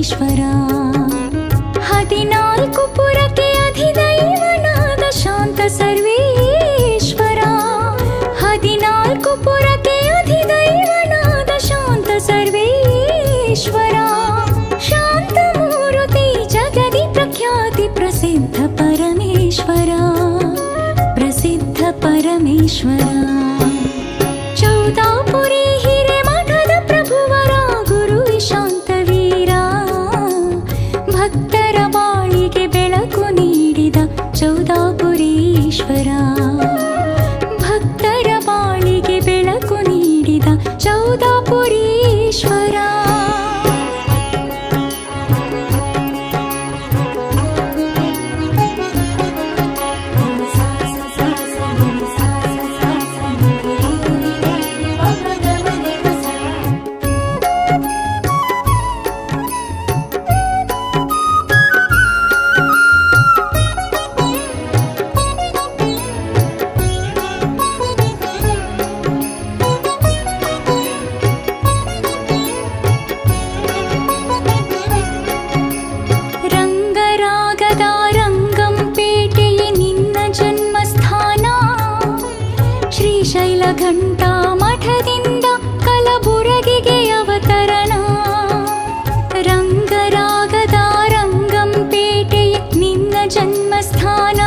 ಪರಮೇಶ್ವರ. 14 ಪುರಕ್ಕೆ ಅಧಿದೈವನಾದ ಶಾಂತ ಸರ್ವೇಶ್ವರ. 14 ಪುರಕ್ಕೆ ಅಧಿದೈವನಾದ ಶಾಂತ ಸರ್ವೇಶ್ವರ. ಶಾಂತಮೂರ್ತಿ ಜಗದಿ ಪ್ರಖ್ಯಾತಿ ಪ್ರಸಿದ್ಧ ಪರಮೇಶ್ವರ. ಪ್ರಸಿದ್ಧ ಪರಮೇಶ್ವರ. ಚೌದಾಪುರಿ ಹಿರೇಮಠದ ಪ್ರಭುವರ ಗುರು ಶಾಂತವೀರ. ಭಕ್ತರ ಬಾಳಿಗೆ ಬೆಳಕು ನೀಡಿದ ಚೌದಾಪುರೀಶ್ವರ. ಭಕ್ತರ ಬಾಳಿಗೆ ಬೆಳಕು ನೀಡಿದ ಚೌದಾಪುರೀಶ್ವರ. ಘಂಟಾ ಮಠದಿಂದ ಕಲಬುರಗಿಗೆ ಅವತರಣ. ರಂಗರಾಗದ ರಂಗಂಪೇಟೆಯೇ ನಿನ್ನ ಜನ್ಮಸ್ಥಾನ.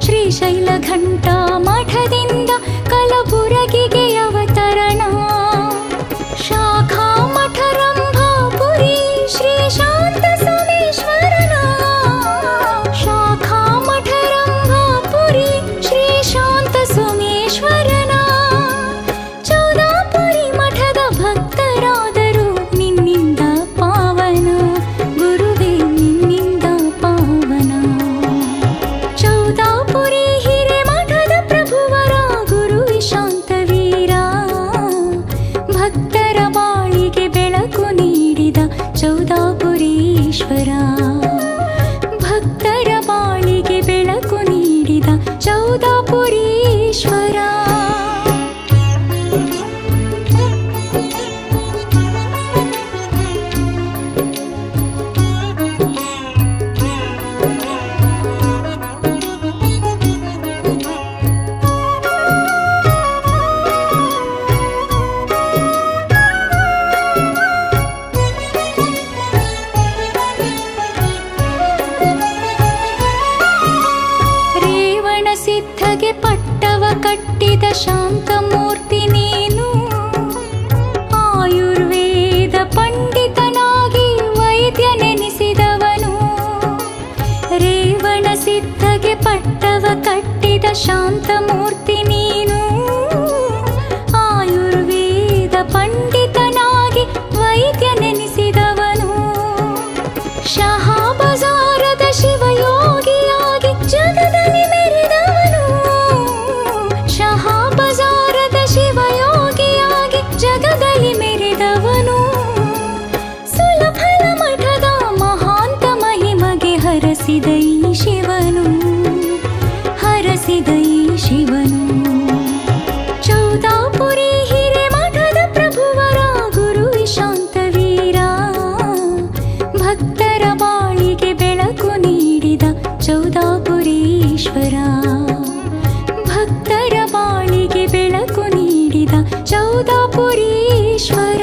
ಶ್ರೀಶೈಲ ಘಂಟಾ ಮಠದಿಂದ ಕಲಬುರಗಿಗೆ ಅವತರಣ. ಶಾಖಾ ಮಠ ರಂಭಾಪುರಿ ಶ್ರೀ ಶಾಂತ ಸೋಮೇಶ್ವರನ. ಶಾಖಾ ಮಠ ರಂಭಾಪುರಿ ಶ್ರೀ ಶಾಂತ ಸೋಮೇಶ್ವರನ. ಚೌದಾಪುರಿ ಮಠದ ಭಕ್ತರಾದರು ನಿನ್ನಿಂದ ಪಾವನ. ಗುರುವೇ ನಿನ್ನಿಂದ ಪಾವನ. ಚೌದಾಪುರಿ ಹಿರೇಮಠದ ಪ್ರಭುವರ ಗುರು ಶಾಂತವೀರ. ಭಕ್ತರ ಬಾಳಿಗೆ ಬೆಳಕು ನೀಡಿದ ಚೌದಾಪುರೀಶ್ವರ. ಭಕ್ತರ ಬಾಳಿಗೆ ಬೆಳಕು ನೀಡಿದ ಚೌದಾಪುರೀಶ್ವರ. ಸಿದ್ಧಗೆ ಪಟ್ಟವ ಕಟ್ಟಿದ ಶಾಂತಮೂರ್ತಿ ನೀನು. ಆಯುರ್ವೇದ ಪಂಡಿತನಾಗಿ ವೈದ್ಯ ನೆನೆಸಿದವನು. ರೇವಣ ಸಿದ್ಧಗೆ ಪಟ್ಟವ ಕಟ್ಟಿದ ಶಾಂತಮೂರ್ತಿ ನೀನು. ಆಯುರ್ವೇದ ಪಂಡಿತನಾಗಿ ವೈದ್ಯ ನೆನೆಸಿದವನು. ಶಹಾಬಜಾರದ ಶಿವಯೋಗಿಯಾಗಿ ಜಗದಲ್ಲಿ ಮೆರೆದವನು. ಶಹಾಬಜಾರದ ಶಿವಯೋಗಿಯಾಗಿ ಜಗದಲ್ಲಿ ಮೆರೆದವನು. ಸುಲಭಲ ಮಠದ ಮಹಾಂತ ಮಹಿಮಗೆ ಹರಸಿದ ಈ ಶಿವನು. ಹರಸಿದ ಈ ಶಿವನು. ಚೌದಾಪುರಿ ಹಿರೇಮಠದ ಪ್ರಭುವರ ಗುರು ಶಾಂತವೀರ. ಭಕ್ತರ ಬಾಳಿಗೆ ಬೆಳಕು ನೀಡಿದ ಚೌದಾಪುರೀಶ್ವರ. ಭಕ್ತರ ಬಾಳಿಗೆ ಬೆಳಕು ನೀಡಿದ ಚೌದಾಪುರೀಶ್ವರ.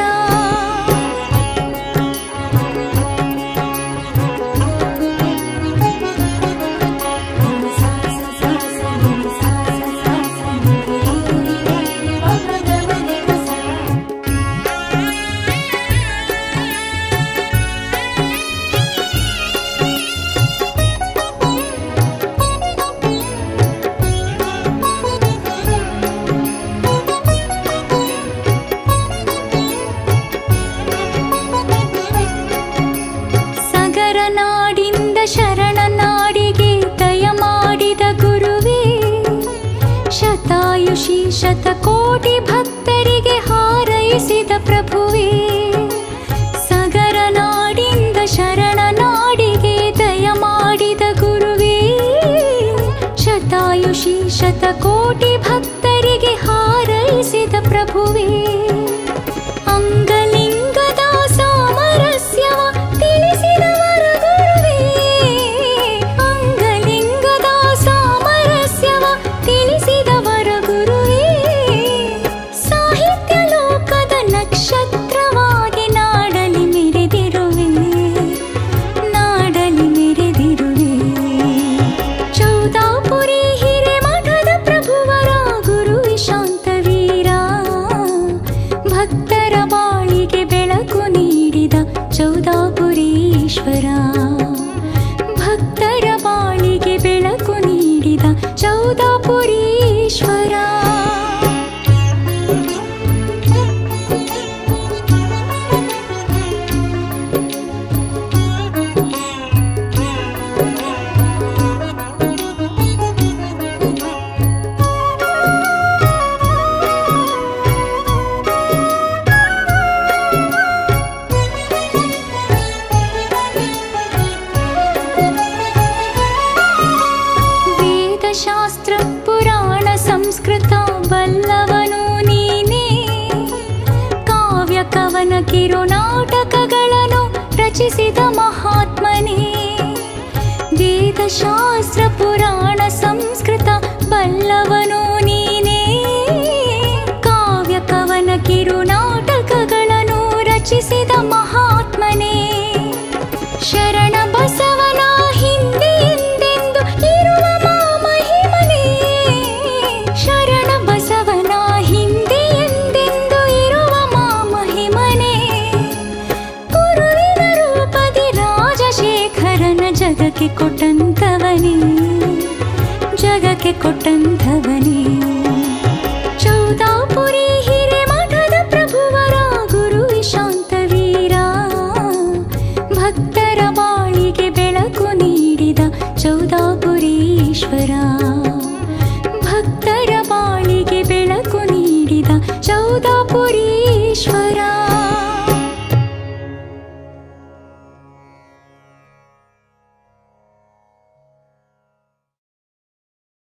ಶರಣನಾಡಿಗೆ ದಯ ಮಾಡಿದ ಗುರುವೇ. ಶತಾಯುಷಿ ಶತಕೋಟಿ ಭಕ್ತರಿಗೆ ಹಾರೈಸಿದ ಪ್ರಭುವೇ. ಸಗರ ನಾಡಿಂದ ಶರಣನಾಡಿಗೆ ದಯ ಮಾಡಿದ ಗುರುವೇ. ಶತಾಯುಷಿ ಶತಕೋಟಿ ಭಕ್ತರಿಗೆ ಹಾರೈಸಿದ ಪ್ರಭುವೇ. ಅಂಗಲಿಂಗದ ಸಾಮರಸ್ಯವ ರಚಿಸಿದ ಮಹಾತ್ಮನೇ. ವೇದಶಾಸ್ತ್ರ ಪುರಾಣ ಸಂಸ್ಕೃತ ಬಲ್ಲವನು ನೀನೇ. ಕಾವ್ಯ ಕವನ ಕಿರುನಾಟಕಗಳನ್ನು ರಚಿಸಿದ ಮಹಾತ್ಮನೇ. ಶರಣ ಬಸವನ ಹಿಂದೆ ಎಂದೆಂದು ಇರುವ ಮಹಿಮನೇ. ಶರಣ ಬಸವನ ಹಿಂದೆ ಎಂದೆಂದು ಇರುವ ಮಹಿಮನೇ. ಗುರುವಿನ ರೂಪದಿ ರಾಜಶೇಖರನ ಜಗಕ್ಕೆ ಕೊಟ್ಟಂತವನೇ. ಜಗಕ್ಕೆ ಕೊಟ್ಟಂತವನೇ. ಚೌದಾಪುರಿ ಹಿರೇಮಠದ ಪ್ರಭುವರ ಗುರು ಶಾಂತವೀರ. ಭಕ್ತರ ಬಾಳಿಗೆ ಬೆಳಕು ನೀಡಿದ ಚೌದಾಪುರೀಶ್ವರ. ಭಕ್ತರ ಬಾಳಿಗೆ ಬೆಳಕು ನೀಡಿದ ಚೌದಾಪುರಿ